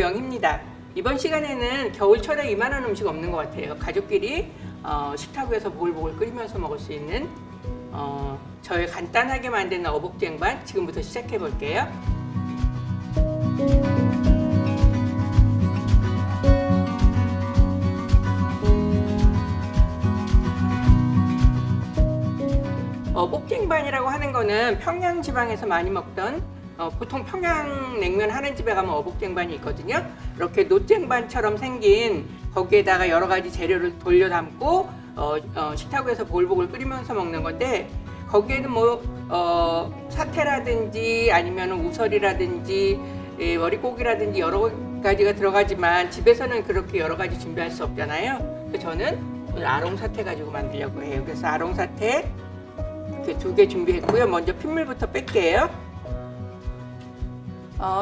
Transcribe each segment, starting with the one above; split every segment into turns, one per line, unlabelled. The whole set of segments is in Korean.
고영입니다. 이번 시간에는 겨울철에 이만한 음식 없는 것 같아요. 가족끼리 식탁 위에서 보글보글 끓이면서 먹을 수 있는 저희 간단하게 만드는 어복쟁반 지금부터 시작해 볼게요. 어복쟁반이라고 하는 거는 평양 지방에서 많이 먹던 보통 평양냉면 하는 집에 가면 어복쟁반이 있거든요. 이렇게 노쟁반처럼 생긴 거기에다가 여러 가지 재료를 돌려 담고 식탁 위에서 보글보글 끓이면서 먹는 건데 거기에는 사태라든지 아니면 우설이라든지 머릿고기라든지 여러 가지가 들어가지만 집에서는 그렇게 여러 가지 준비할 수 없잖아요. 그래서 저는 오늘 아롱사태 가지고 만들려고 해요. 그래서 아롱사태 이렇게 2개 준비했고요. 먼저 핏물부터 뺄게요.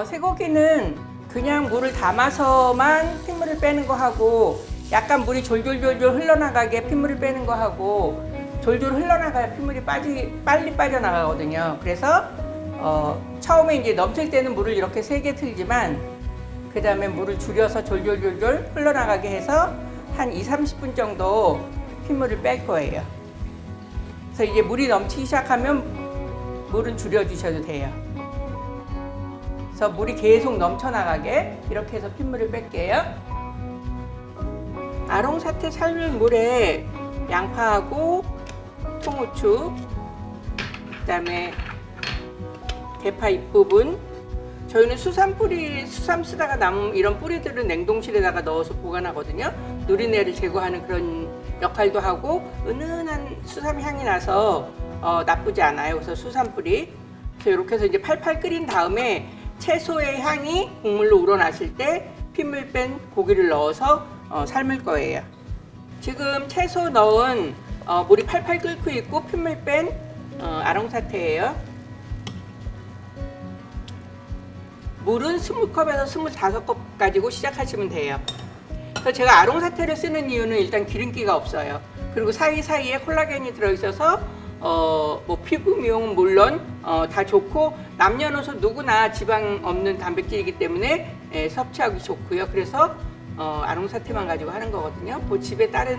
쇠고기는 그냥 물을 담아서만 핏물을 빼는 거 하고 약간 물이 졸졸졸졸 흘러나가게 핏물을 빼는 거 하고 졸졸 흘러나가야 핏물이 빨리 빠져나가거든요. 그래서 처음에 이제 넘칠 때는 물을 이렇게 3개 틀지만 그 다음에 물을 줄여서 졸졸졸졸 흘러나가게 해서 한 20-30분 정도 핏물을 뺄 거예요. 그래서 이제 물이 넘치기 시작하면 물은 줄여주셔도 돼요. 그래서 물이 계속 넘쳐나가게 이렇게 해서 핏물을 뺄게요. 아롱사태 삶은 물에 양파하고 통후추, 그 다음에 대파 잎부분, 저희는 수삼 쓰다가 남은 이런 뿌리들은 냉동실에다가 넣어서 보관하거든요. 누리내를 제거하는 그런 역할도 하고 은은한 수삼 향이 나서 나쁘지 않아요. 그래서 수삼 뿌리. 그래서 이렇게 해서 이제 팔팔 끓인 다음에 채소의 향이 국물로 우러나실 때 핏물 뺀 고기를 넣어서 삶을 거예요. 지금 채소 넣은 물이 팔팔 끓고 있고 핏물 뺀 아롱사태예요. 물은 20컵에서 25컵 가지고 시작하시면 돼요. 그래서 제가 아롱사태를 쓰는 이유는 일단 기름기가 없어요. 그리고 사이사이에 콜라겐이 들어있어서 피부 미용은 물론 다 좋고 남녀노소 누구나 지방 없는 단백질이기 때문에 섭취하기 좋고요. 그래서 아롱사태만 가지고 하는 거거든요. 집에 다른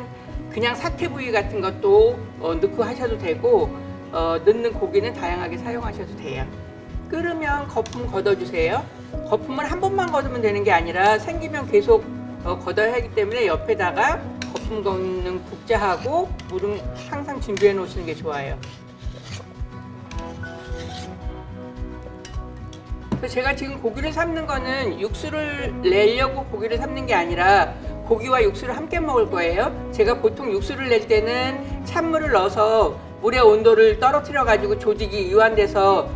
그냥 사태 부위 같은 것도 넣고 하셔도 되고 넣는 고기는 다양하게 사용하셔도 돼요. 끓으면 거품 걷어주세요. 거품을 한 번만 걷으면 되는 게 아니라 생기면 계속 걷어야 하기 때문에 옆에다가 거품 걷는 국자하고 물은 항상 준비해 놓으시는 게 좋아요. 그래서 제가 지금 고기를 삶는 거는 육수를 내려고 고기를 삶는 게 아니라 고기와 육수를 함께 먹을 거예요. 제가 보통 육수를 낼 때는 찬물을 넣어서 물의 온도를 떨어뜨려 가지고 조직이 이완돼서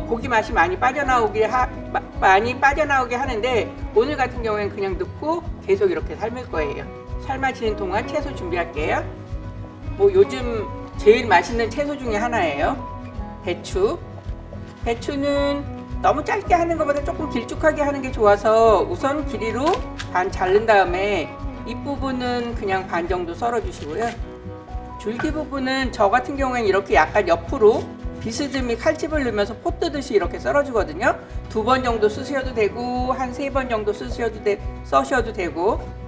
고기 맛이 많이 빠져나오게 하는데 오늘 같은 경우에는 그냥 넣고 계속 이렇게 삶을 거예요. 삶아지는 동안 채소 준비할게요. 요즘 제일 맛있는 채소 중에 하나예요. 배추. 배추는 너무 짧게 하는 것보다 조금 길쭉하게 하는 게 좋아서 우선 길이로 반 자른 다음에 잎부분은 그냥 반 정도 썰어 주시고요. 줄기 부분은 저 같은 경우에는 이렇게 약간 옆으로 비스듬히 칼집을 넣으면서 포 뜨듯이 이렇게 썰어주거든요. 2번 정도 쓰셔도 되고 한 3번 정도 써셔도 되고.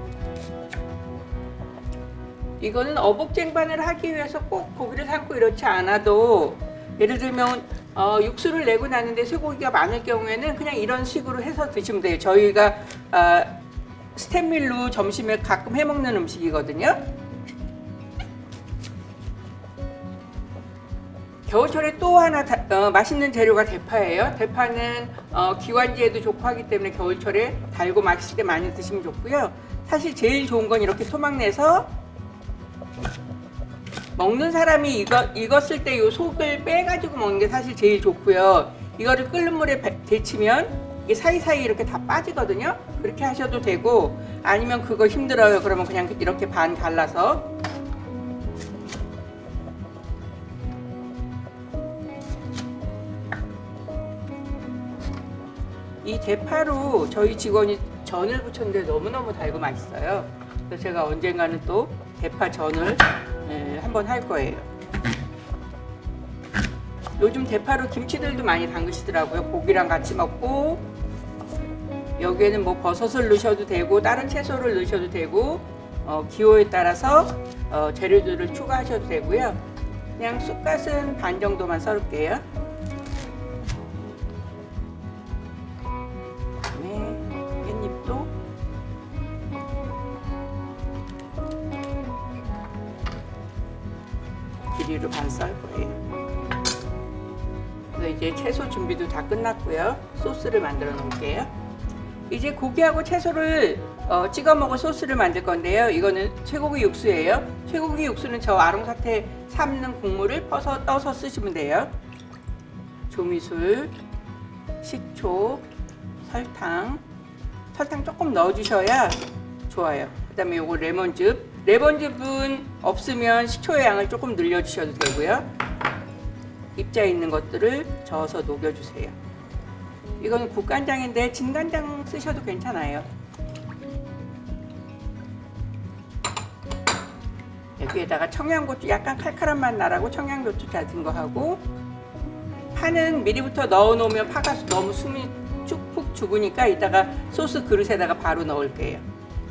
이거는 어복쟁반을 하기 위해서 꼭 고기를 삶고 이렇지 않아도 예를 들면 육수를 내고 나는데 쇠고기가 많을 경우에는 그냥 이런 식으로 해서 드시면 돼요. 저희가 스텐밀로 점심에 가끔 해먹는 음식이거든요. 겨울철에 또 하나 맛있는 재료가 대파예요. 대파는 기관지에도 좋고 하기 때문에 겨울철에 달고 맛있을 때 많이 드시면 좋고요. 사실 제일 좋은 건 이렇게 토막 내서 먹는 사람이 익었을 때 이 속을 빼가지고 먹는 게 사실 제일 좋고요. 이거를 끓는 물에 데치면 이게 사이사이 이렇게 다 빠지거든요. 그렇게 하셔도 되고 아니면 그거 힘들어요. 그러면 그냥 이렇게 반 갈라서 이 대파로 저희 직원이 전을 부쳤는데 너무너무 달고 맛있어요. 그래서 제가 언젠가는 또 대파 전을 한번 할 거예요. 요즘 대파로 김치들도 많이 담그시더라고요. 고기랑 같이 먹고 여기에는 뭐 버섯을 넣으셔도 되고 다른 채소를 넣으셔도 되고 기호에 따라서 재료들을 추가하셔도 되고요. 그냥 쑥갓은 반 정도만 썰을게요. 그다음에 깻잎도 길이로 반 썰 거예요. 그래서 이제 채소 준비도 다 끝났고요. 소스를 만들어 놓을게요. 이제 고기하고 채소를 찍어 먹을 소스를 만들 건데요. 이거는 쇠고기 육수예요. 쇠고기 육수는 저 아롱사태 삶는 국물을 떠서 쓰시면 돼요. 조미술, 식초, 설탕 조금 넣어주셔야 좋아요. 그 다음에 요거 레몬즙은 없으면 식초의 양을 조금 늘려주셔도 되고요. 입자 있는 것들을 저어서 녹여주세요. 이거는 국간장인데 진간장 쓰셔도 괜찮아요. 여기에다가 청양고추, 약간 칼칼한 맛 나라고 청양고추 다진 거 하고, 파는 미리부터 넣어 놓으면 파가 너무 숨이 푹 죽으니까 이따가 소스 그릇에다가 바로 넣을게요.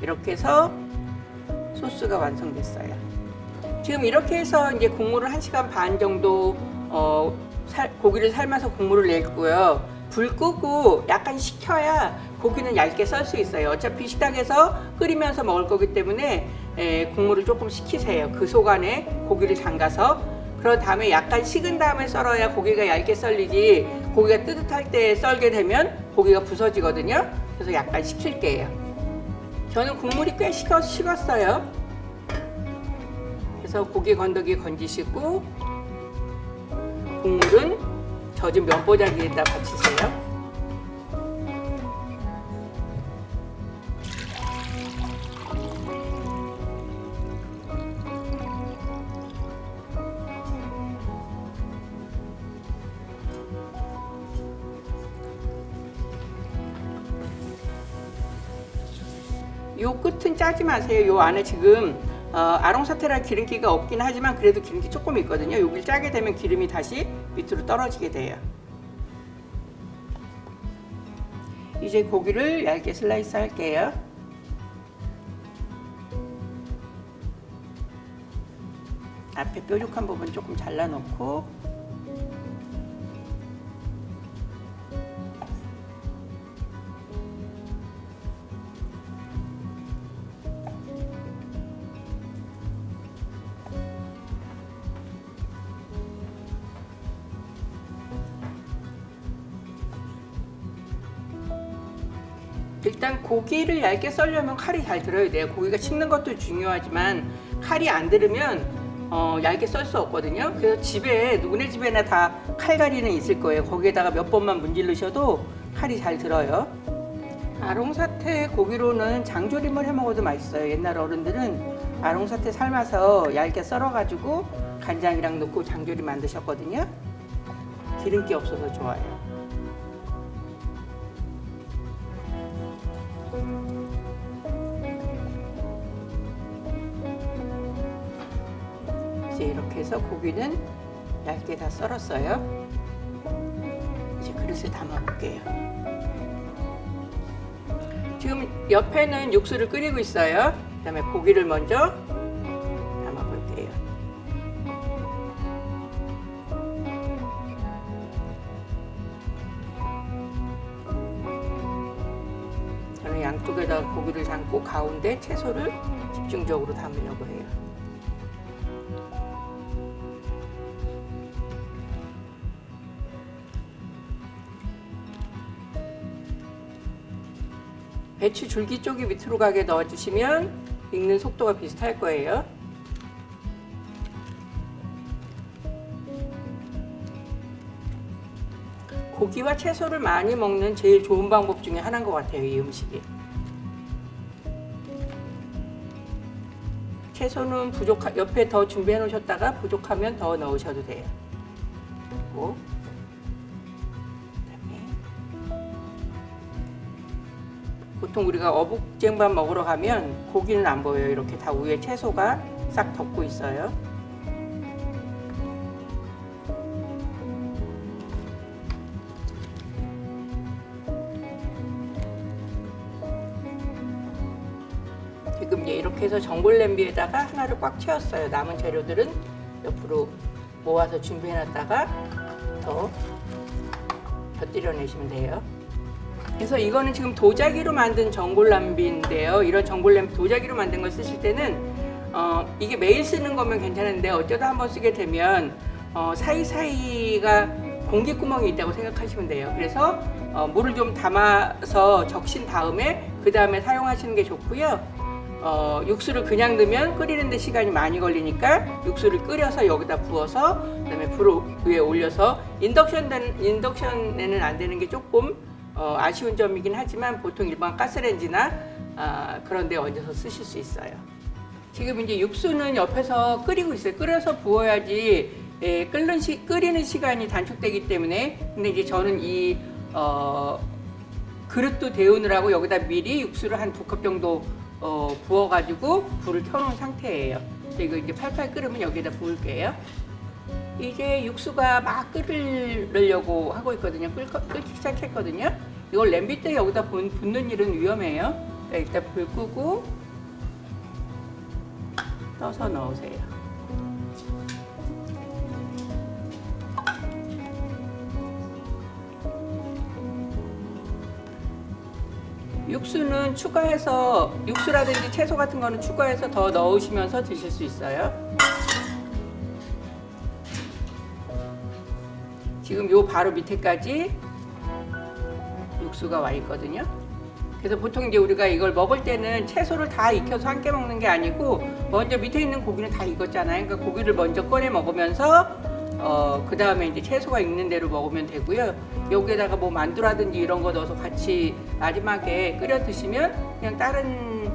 이렇게 해서 소스가 완성됐어요. 지금 이렇게 해서 이제 국물을 1시간 반 정도 고기를 삶아서 국물을 냈고요. 불 끄고 약간 식혀야 고기는 얇게 썰 수 있어요. 어차피 식탁에서 끓이면서 먹을 거기 때문에 국물을 조금 식히세요. 그 속 안에 고기를 담가서. 그런 다음에 약간 식은 다음에 썰어야 고기가 얇게 썰리지, 고기가 뜨뜻할 때 썰게 되면 고기가 부서지거든요. 그래서 약간 식힐게요. 저는 국물이 꽤 식었어요. 그래서 고기 건더기 건지시고 국물은 젖은 면보자기에다 받치세요. 요 끝은 짜지 마세요. 요 안에 지금 아롱사테라 기름기가 없긴 하지만 그래도 기름기 조금 있거든요. 여기를 짜게 되면 기름이 다시 밑으로 떨어지게 돼요. 이제 고기를 얇게 슬라이스 할게요. 앞에 뾰족한 부분 조금 잘라놓고, 일단 고기를 얇게 썰려면 칼이 잘 들어야 돼요. 고기가 식는 것도 중요하지만 칼이 안 들으면 얇게 썰 수 없거든요. 그래서 집에 누구네 집에나 다 칼갈이는 있을 거예요. 거기에다가 몇 번만 문지르셔도 칼이 잘 들어요. 아롱사태 고기로는 장조림을 해 먹어도 맛있어요. 옛날 어른들은 아롱사태 삶아서 얇게 썰어가지고 간장이랑 넣고 장조림 만드셨거든요. 기름기 없어서 좋아요. 이제 이렇게 해서 고기는 얇게 다 썰었어요. 이제 그릇에 담아 볼게요. 지금 옆에는 육수를 끓이고 있어요. 그 다음에 고기를 먼저 담아 볼게요. 저는 양쪽에다가 고기를 담고 가운데 채소를 집중적으로 담으려고 해요. 배추 줄기 쪽이 밑으로 가게 넣어주시면 익는 속도가 비슷할 거예요. 고기와 채소를 많이 먹는 제일 좋은 방법 중에 하나인 것 같아요, 이 음식이. 채소는 옆에 더 준비해 놓으셨다가 부족하면 더 넣으셔도 돼요. 그리고 보통 우리가 어묵쟁반 먹으러 가면 고기는 안 보여요. 이렇게 다 위에 채소가 싹 덮고 있어요. 이렇게 해서 전골 냄비에다가 하나를 꽉 채웠어요. 남은 재료들은 옆으로 모아서 준비해놨다가 더 곁들여내시면 돼요. 그래서 이거는 지금 도자기로 만든 전골 냄비인데요. 이런 전골 냄비 도자기로 만든 걸 쓰실 때는 이게 매일 쓰는 거면 괜찮은데 어쩌다 한번 쓰게 되면 사이사이가 공기구멍이 있다고 생각하시면 돼요. 그래서 물을 좀 담아서 적신 다음에 그 다음에 사용하시는 게 좋고요. 육수를 그냥 넣으면 끓이는데 시간이 많이 걸리니까 육수를 끓여서 여기다 부어서 그다음에 불 위에 올려서 인덕션에는 안 되는 게 조금 아쉬운 점이긴 하지만 보통 일반 가스레인지나 그런 데 얹어서 쓰실 수 있어요. 지금 이제 육수는 옆에서 끓이고 있어요. 끓여서 부어야지 끓이는 시간이 단축되기 때문에. 근데 이제 저는 이 그릇도 데우느라고 여기다 미리 육수를 한 2컵 정도 부어가지고 불을 켜놓은 상태예요. 이거 이제 팔팔 끓으면 여기다 부을게요. 이제 육수가 막 끓으려고 하고 있거든요. 끓기 시작했거든요. 이걸 냄비때 여기다 붓는 일은 위험해요. 그러니까 일단 불 끄고 떠서 넣으세요. 육수는 추가해서 육수라든지 채소 같은 거는 추가해서 더 넣으시면서 드실 수 있어요. 지금 요 바로 밑에까지 육수가 와 있거든요. 그래서 보통 이제 우리가 이걸 먹을 때는 채소를 다 익혀서 함께 먹는 게 아니고 먼저 밑에 있는 고기는 다 익었잖아요. 그러니까 고기를 먼저 꺼내 먹으면서 그 다음에 이제 채소가 익는 대로 먹으면 되고요. 여기에다가 뭐 만두라든지 이런 거 넣어서 같이 마지막에 끓여 드시면 그냥 다른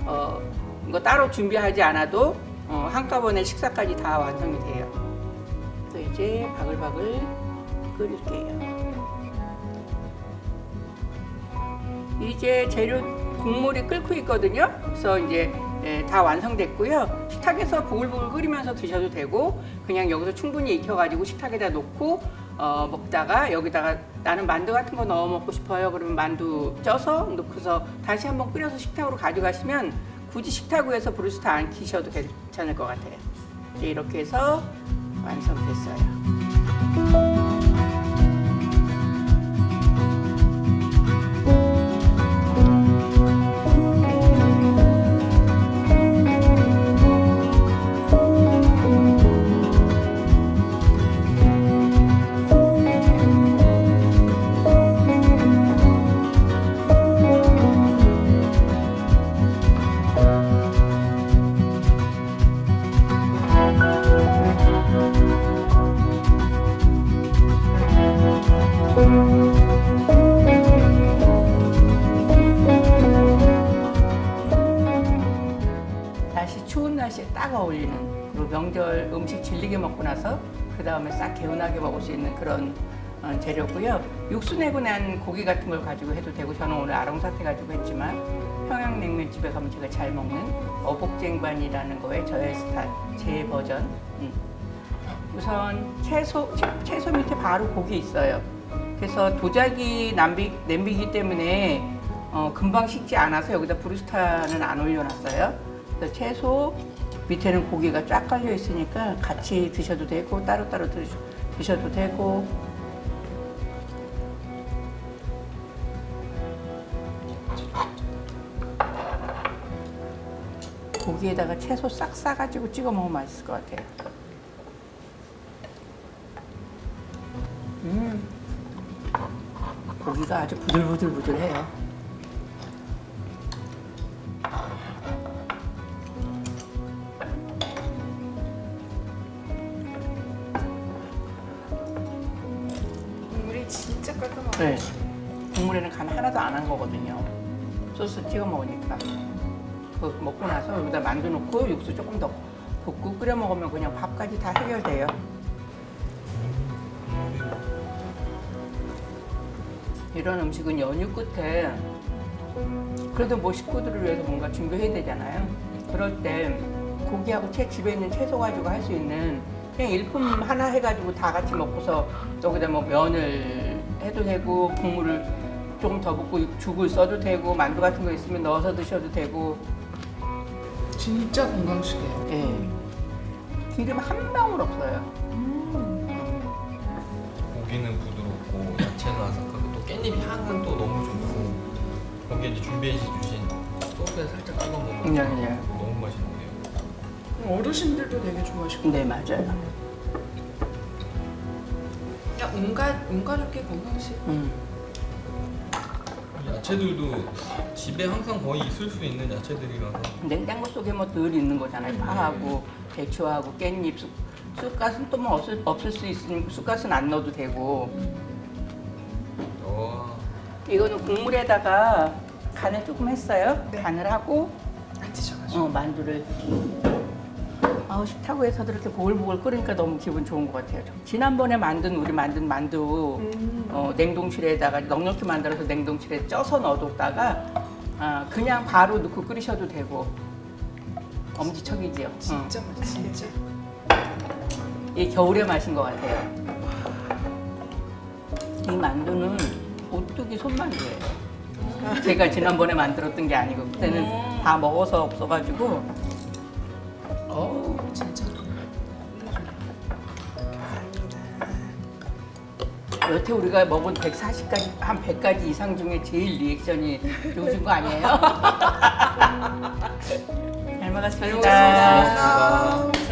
거 따로 준비하지 않아도 한꺼번에 식사까지 다 완성이 돼요. 그래서 이제 바글바글 끓일게요. 이제 재료 국물이 끓고 있거든요. 그래서 이제 다 완성됐고요. 식탁에서 부글부글 끓이면서 드셔도 되고 그냥 여기서 충분히 익혀가지고 식탁에다 놓고 먹다가 여기다가 나는 만두 같은 거 넣어 먹고 싶어요. 그러면 만두 쪄서 넣고서 다시 한번 끓여서 식탁으로 가져가시면 굳이 식탁 위에서 브루스타 안 키셔도 괜찮을 것 같아요. 이제 이렇게 해서 완성됐어요. 날씨 추운 날씨에 딱 어울리는 그리고 명절 음식 질리게 먹고 나서 그 다음에 싹 개운하게 먹을 수 있는 그런 재료고요. 육수 내고 난 고기 같은 걸 가지고 해도 되고 저는 오늘 아롱사태 가지고 했지만 평양냉면집에 가면 제가 잘 먹는 어복쟁반이라는 거에 저의 스타일, 제 버전. 우선 채소 밑에 바로 고기 있어요. 그래서 도자기 냄비이기 때문에 금방 식지 않아서 여기다 브루스타는 안 올려놨어요. 그래서 채소 밑에는 고기가 쫙 깔려 있으니까 같이 드셔도 되고 따로따로 드셔도 되고. 고기에다가 채소 싹 싸가지고 찍어 먹으면 맛있을 것 같아요. 고기가 아주 부들부들해요.
국물이 진짜 깔끔하고.
네. 국물에는 간 하나도 안 한 거거든요. 소스 찍어 먹으니까. 그거 먹고 나서 여기다 만두 넣고 육수 조금 더 붓고 끓여 먹으면 그냥 밥까지 다 해결돼요. 이런 음식은 연휴 끝에 그래도 뭐 식구들을 위해서 뭔가 준비해야 되잖아요. 그럴 때 고기하고 집에 있는 채소 가지고 할 수 있는 그냥 일품 하나 해가지고 다 같이 먹고서 여기다 뭐 면을 해도 되고 국물을 조금 더 붓고 죽을 써도 되고 만두 같은 거 있으면 넣어서 드셔도 되고.
진짜 건강식이에요.
예. 기름 한 방울 없어요.
고기는 부드럽고 야채는 아삭하고 또 깻잎 향은 또 너무 좋고 거기에 이제 준비해 주신 소스에 살짝 찍어 먹으면
네.
너무 맛있는데요.
어르신들도 되게 좋아하시고.
네, 맞아요.
그냥 온 가족의 건강식.
야채들도 집에 항상 거의 있을 수 있는 야채들이라서
냉장고 속에 뭐 늘 있는 거잖아요. 파하고 배추하고 깻잎, 쑥갓은 또 뭐 없을 수 있으니까 쑥갓은 안 넣어도 되고. 이거는 국물에다가 간을 조금 했어요.
네.
간을 하고
안 드셔가지고.
만두를. 아우 식탁 에서도 이렇게 보글보글 끓으니까 너무 기분 좋은 것 같아요. 지난번에 우리 만든 만두 냉동실에다가 넉넉히 만들어서 냉동실에 쪄서 넣어뒀다가 그냥 바로 넣고 끓이셔도 되고 엄지척이지요.
진짜 맛있어. 진짜.
이 겨울의 맛인 것 같아요. 이 만두는 오뚜기 손만두예요. 제가 지난번에 만들었던 게 아니고 그때는 다 먹어서 없어가지고.
진짜.
여태 우리가 먹은 140가지, 한 100가지 이상 중에 제일 리액션이 좋으신 거 아니에요? 잘 먹었습니다.
잘 먹었습니다.